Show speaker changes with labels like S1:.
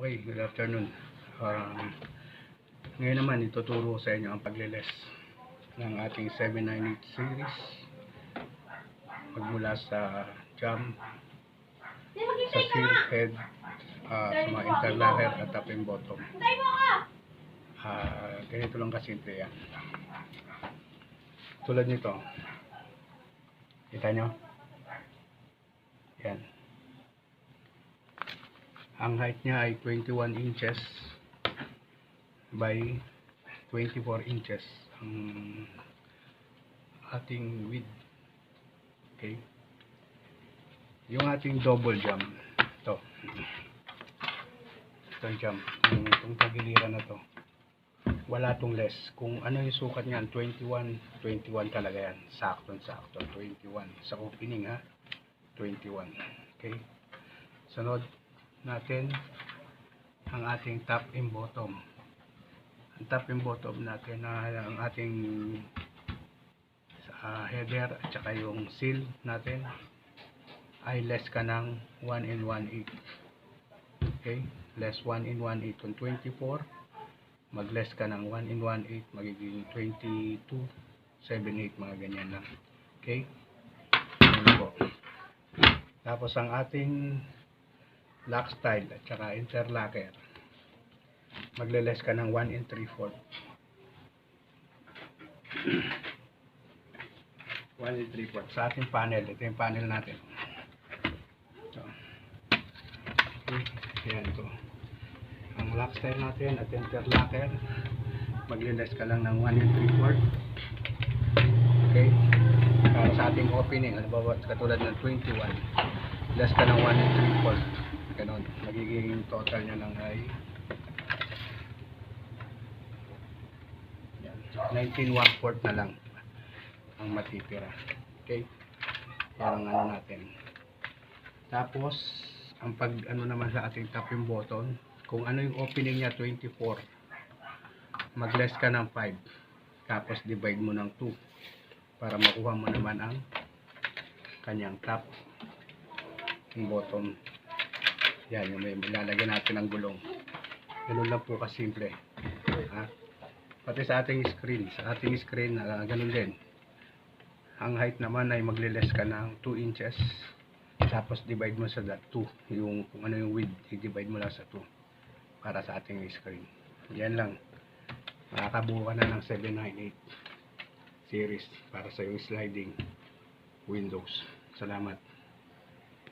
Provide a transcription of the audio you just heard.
S1: Okay, good afternoon. Ngayon naman ituturo sa inyo ang pagliles ng ating 798 series magmula sa jam, sa seal head, sa mga interlocker at top and bottom. Ganito lang kasimple yan. Tulad nito, kita nyo? Yan. Ang height niya ay 21 inches by 24 inches ang ating width. Okay. Yung ating double jam, ito jam, itong tagiliran na to, wala tong less. Kung ano yung sukat niyan, 21 talaga yan, sakto 21 sa opening, ha, 21. Okay, sunod natin ang ating top and bottom. Ang top and bottom natin na ang ating header at saka yung seal natin ay less ka ng 1 and 1/8. Okay, less 1 and 1/8 kung 24, mag less ka ng 1 and 1/8, magiging 22/7/8, mga ganyan lang. Okay, tapos ang ating lock style at saka interlocker, magle-less ka ng 1 and 3/4. 1 and 3/4 sa ating panel. Ito yung panel natin. So, okay, yan ito. Ang lock style natin at interlocker, magle-less ka lang ng 1 and 3/4. Okay, sa ating opening, halimbawa katulad ng 21, less ka ng 1 and 3/4. Ganon, magiging total niya lang ay 19 1/4 na lang ang matitira. Okay, yan ang ano natin. Tapos ang pag ano naman sa ating top and bottom, kung ano yung opening niya 24, mag less ka ng 5, tapos divide mo ng 2 para makuha mo naman ang kanyang top and bottom. Yan, yung may lalagyan natin ng gulong. Ganun lang po kasimple, ha? Pati sa ating screen, ganun din. Ang height naman ay magle-less ka ng 2 inches, tapos divide mo sa 2, yung kung ano yung width, i-divide mo lang sa 2 para sa ating screen. Yan lang, makakabuo ka na ng 798 series para sa yung sliding windows. Salamat.